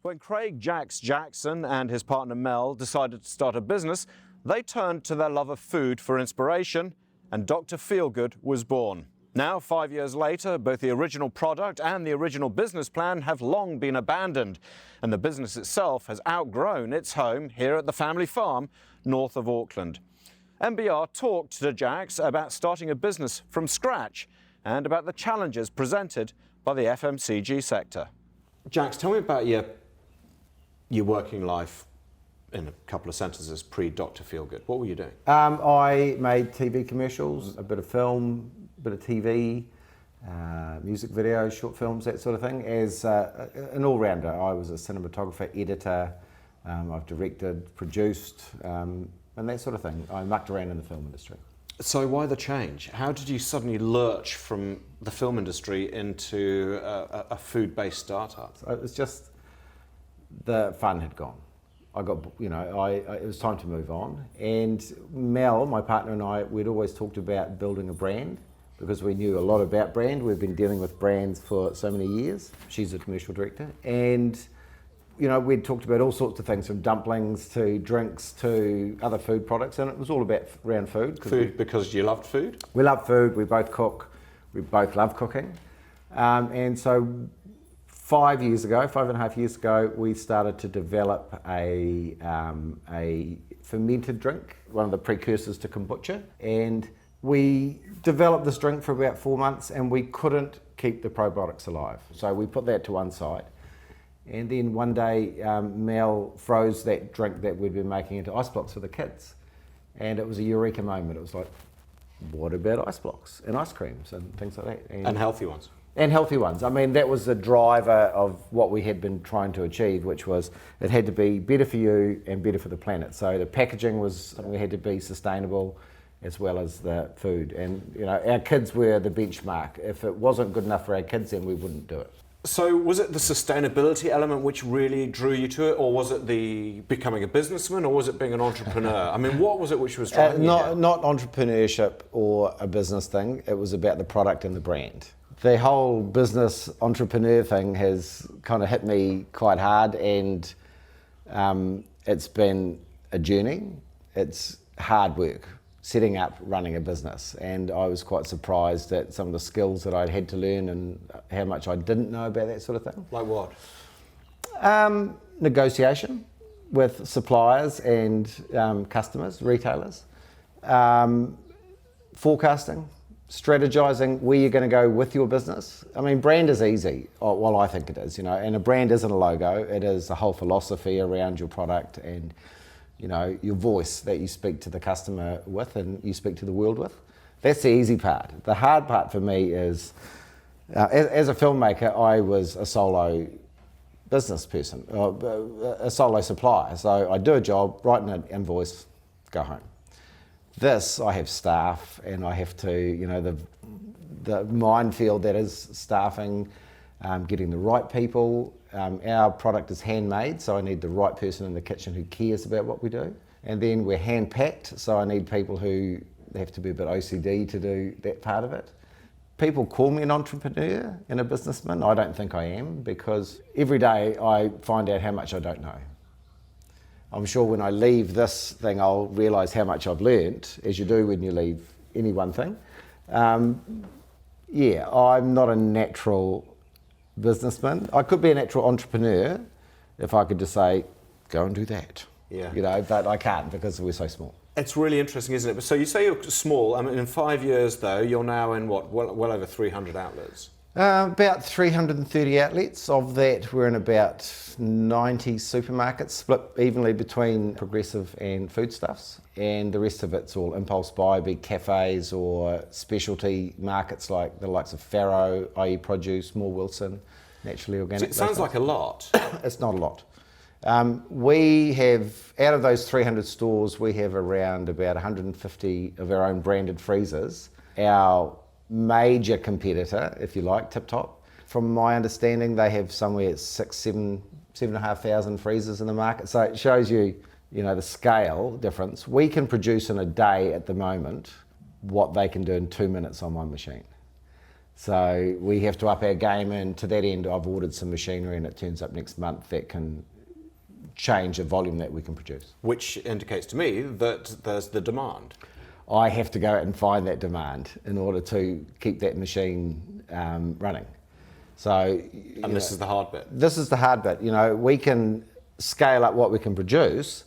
When Craig "Jax" Jackson and his partner Mel decided to start a business, they turned to their love of food for inspiration, and Dr. Feelgood was born. Now, 5 years later, both the original product and the original business plan have long been abandoned, and the business itself has outgrown its home here at the family farm north of Auckland. MBR talked to Jax about starting a business from scratch and about the challenges presented by the FMCG sector. Jax, tell me about your working life in a couple of sentences pre-Dr. Feelgood. What were you doing? I made TV commercials, a bit of film, a bit of TV, music videos, short films, that sort of thing. As an all-rounder, I was a cinematographer, editor, I've directed, produced, and that sort of thing. I mucked around in the film industry. So why the change? How did you suddenly lurch from the film industry into a food-based startup? So it was just the fun had gone. I got, it was time to move on. And Mel, my partner, and I, we'd always talked about building a brand because we knew a lot about brand. We've been dealing with brands for so many years. She's a commercial director. And we'd talked about all sorts of things, from dumplings to drinks to other food products, and it was all about around food. Food because you loved food? We love food, we both cook, we both love cooking. And so 5.5 years ago, we started to develop a fermented drink, one of the precursors to kombucha. And we developed this drink for about 4 months and we couldn't keep the probiotics alive. So we put that to one side. And then one day, Mel froze that drink that we'd been making into ice blocks for the kids. And it was a eureka moment. It was like, what about ice blocks and ice creams and things like that? And healthy ones. And healthy ones. I mean, that was the driver of what we had been trying to achieve, which was it had to be better for you and better for the planet. So the packaging was something we had to be sustainable as well as the food. And, our kids were the benchmark. If it wasn't good enough for our kids, then we wouldn't do it. So was it the sustainability element which really drew you to it, or was it the becoming a businessman, or was it being an entrepreneur? I mean, what was it which was driving you? Not entrepreneurship or a business thing. It was about the product and the brand. The whole business entrepreneur thing has kind of hit me quite hard, and it's been a journey. It's hard work, setting up, running a business, and I was quite surprised at some of the skills that I'd had to learn and how much I didn't know about that sort of thing. Like what? Negotiation with suppliers and customers, retailers, forecasting, strategizing where you're going to go with your business. I mean, brand is easy. Well, I think it is, and a brand isn't a logo. It is a whole philosophy around your product and, your voice that you speak to the customer with and you speak to the world with. That's the easy part. The hard part for me is, as a filmmaker, I was a solo business person, a solo supplier. So I do a job, write an invoice, go home. This, I have staff, and I have to, the minefield that is staffing, getting the right people. Our product is handmade, so I need the right person in the kitchen who cares about what we do. And then we're hand-packed, so I need people who have to be a bit OCD to do that part of it. People call me an entrepreneur and a businessman. I don't think I am, because every day I find out how much I don't know. I'm sure when I leave this thing, I'll realise how much I've learnt, as you do when you leave any one thing. I'm not a natural businessman. I could be a natural entrepreneur if I could just say, go and do that. Yeah. But I can't because we're so small. It's really interesting, isn't it? So you say you're small. I mean, in 5 years, though, you're now in what? Well over 300 outlets. About 330 outlets. Of that, we're in about 90 supermarkets, split evenly between progressive and foodstuffs. And the rest of it's all impulse buy, big cafes or specialty markets like the likes of Farrow, IE Produce, Moore Wilson, Naturally Organic. So it sounds like a lot. It's not a lot. We have, out of those 300 stores, we have around about 150 of our own branded freezers. Our major competitor, if you like, Tip Top, from my understanding, they have somewhere 7,500 freezers in the market. So it shows you, the scale difference. We can produce in a day at the moment what they can do in 2 minutes on one machine. So we have to up our game, and to that end I've ordered some machinery and it turns up next month that can change the volume that we can produce. Which indicates to me that there's the demand. I have to go out and find that demand in order to keep that machine running. So, And this is the hard bit. This is the hard bit. You know, we can scale up what we can produce,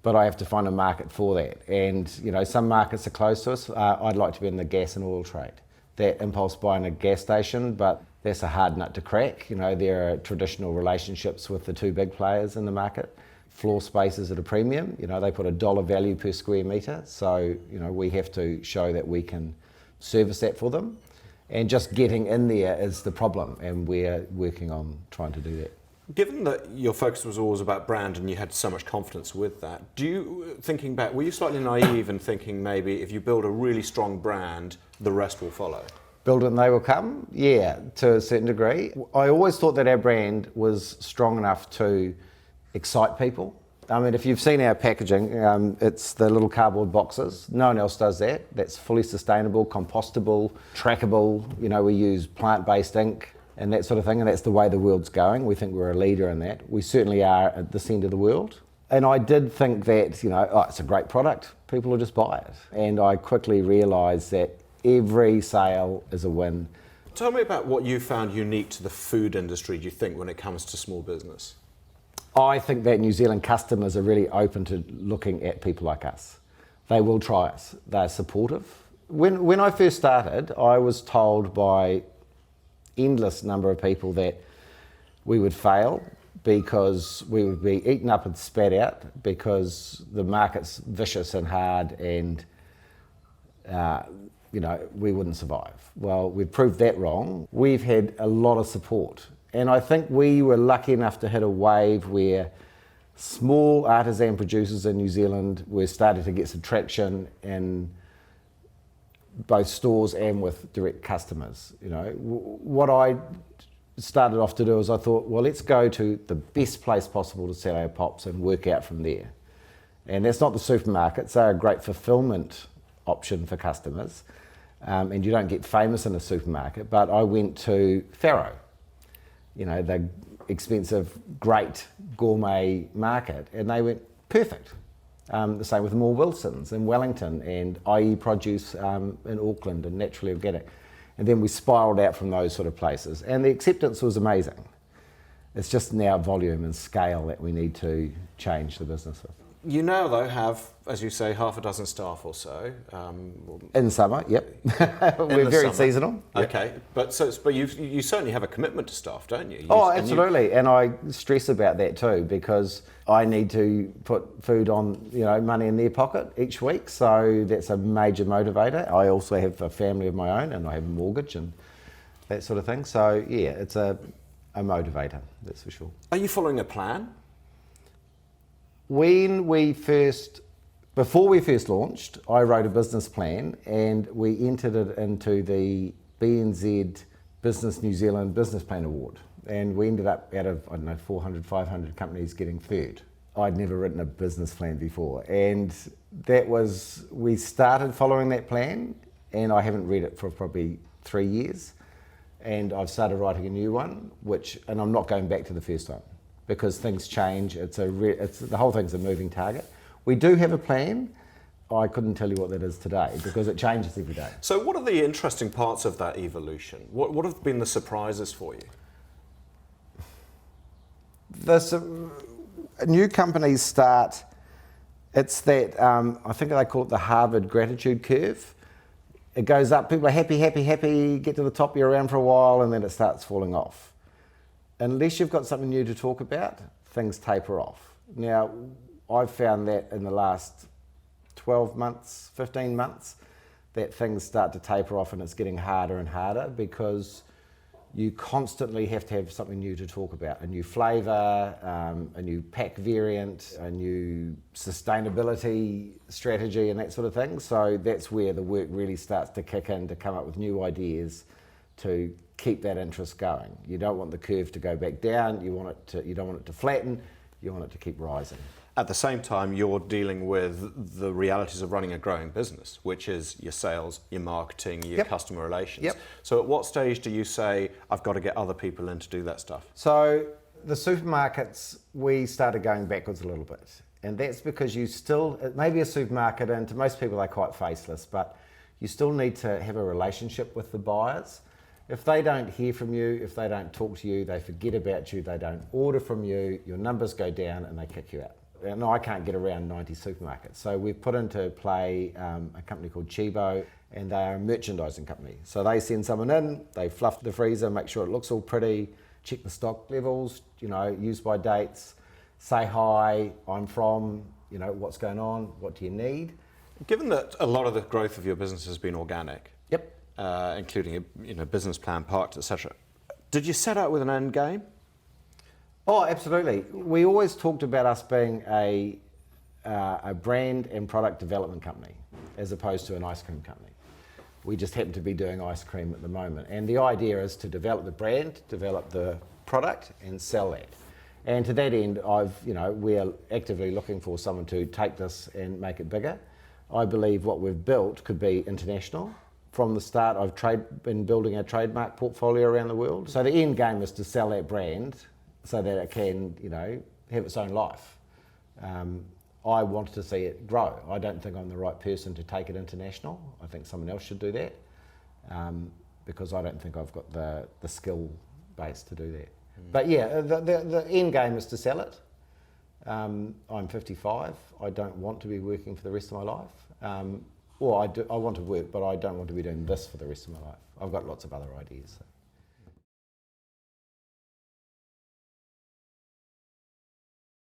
but I have to find a market for that. And, you know, some markets are close to us. I'd like to be in the gas and oil trade. That impulse buy in a gas station, but that's a hard nut to crack. You know, there are traditional relationships with the two big players in the market. Floor space is at a premium. You know, they put $1 value per square metre. So, you know, we have to show that we can service that for them. And just getting in there is the problem, and we're working on trying to do that. Given that your focus was always about brand and you had so much confidence with that, thinking back, were you slightly naive in thinking maybe if you build a really strong brand, the rest will follow? Build it and they will come? Yeah, to a certain degree. I always thought that our brand was strong enough to excite people. I mean, if you've seen our packaging, it's the little cardboard boxes. No one else does that. That's fully sustainable, compostable, trackable. You know, we use plant-based ink and that sort of thing, and that's the way the world's going. We think we're a leader in that. We certainly are at this end of the world. And I did think that, you know, it's a great product, people will just buy it. And I quickly realised that every sale is a win. Tell me about what you found unique to the food industry, do you think, when it comes to small business? I think that New Zealand customers are really open to looking at people like us. They will try us, they're supportive. When I first started, I was told by endless number of people that we would fail because we would be eaten up and spat out because the market's vicious and hard, and you know, we wouldn't survive. Well, we've proved that wrong. We've had a lot of support, and I think we were lucky enough to hit a wave where small artisan producers in New Zealand were starting to get some traction in both stores and with direct customers. You know, what I started off to do is I thought, well, let's go to the best place possible to sell our pops and work out from there. And that's not the supermarkets. They're a great fulfillment option for customers, and you don't get famous in a supermarket. But I went to Farrow, you know, the expensive, great gourmet market, and they went perfect. The same with Moore Wilson's in Wellington, and IE Produce in Auckland, and Naturally Organic. And then we spiralled out from those sort of places, and the acceptance was amazing. It's just now volume and scale that we need to change the business with. You now, though, have, as you say, half a dozen staff or so. In summer, yep. We're very seasonal. Okay, but you certainly have a commitment to staff, don't you? Absolutely, and I stress about that too, because I need to put food on, you know, money in their pocket each week, so that's a major motivator. I also have a family of my own, and I have a mortgage and that sort of thing. So yeah, it's a motivator, that's for sure. Are you following a plan? Before we first launched, I wrote a business plan and we entered it into the BNZ Business New Zealand Business Plan Award. And we ended up out of, 400, 500 companies getting third. I'd never written a business plan before. And we started following that plan, and I haven't read it for probably 3 years. And I've started writing a new one, and I'm not going back to the first one, because things change. The whole thing's a moving target. We do have a plan. I couldn't tell you what that is today because it changes every day. So what are the interesting parts of that evolution? What have been the surprises for you? New companies start, it's that, I think they call it the Harvard gratitude curve. It goes up, people are happy, happy, happy, get to the top, you're around for a while, and then it starts falling off. Unless you've got something new to talk about, things taper off. Now, I've found that in the last 12 months, 15 months, that things start to taper off and it's getting harder and harder because you constantly have to have something new to talk about. A new flavour, a new pack variant, a new sustainability strategy and that sort of thing. So that's where the work really starts to kick in, to come up with new ideas to keep that interest going. You don't want the curve to go back down, you don't want it to flatten, you want it to keep rising. At the same time, you're dealing with the realities of running a growing business, which is your sales, your marketing, your Yep. customer relations. Yep. So at what stage do you say, I've got to get other people in to do that stuff? So the supermarkets, we started going backwards a little bit. And that's because you still, it may be a supermarket, and to most people they're quite faceless, but you still need to have a relationship with the buyers. If they don't hear from you, if they don't talk to you, they forget about you, they don't order from you, your numbers go down and they kick you out. And I can't get around 90 supermarkets. So we've put into play a company called Chibo, and they are a merchandising company. So they send someone in, they fluff the freezer, make sure it looks all pretty, check the stock levels, use by dates, say hi, I'm from, what's going on, what do you need? Given that a lot of the growth of your business has been organic, Yep. Including a business plan, parked, etc., did you set out with an end game? Oh, absolutely. We always talked about us being a brand and product development company as opposed to an ice cream company. We just happen to be doing ice cream at the moment. And the idea is to develop the brand, develop the product and sell that. And to that end, we're actively looking for someone to take this and make it bigger. I believe what we've built could be international. From the start, I've been building a trademark portfolio around the world. So the end game is to sell that brand so that it can, have its own life. I want to see it grow. I don't think I'm the right person to take it international. I think someone else should do that because I don't think I've got the skill base to do that. But yeah, the end game is to sell it. I'm 55. I don't want to be working for the rest of my life. I want to work, but I don't want to be doing this for the rest of my life. I've got lots of other ideas.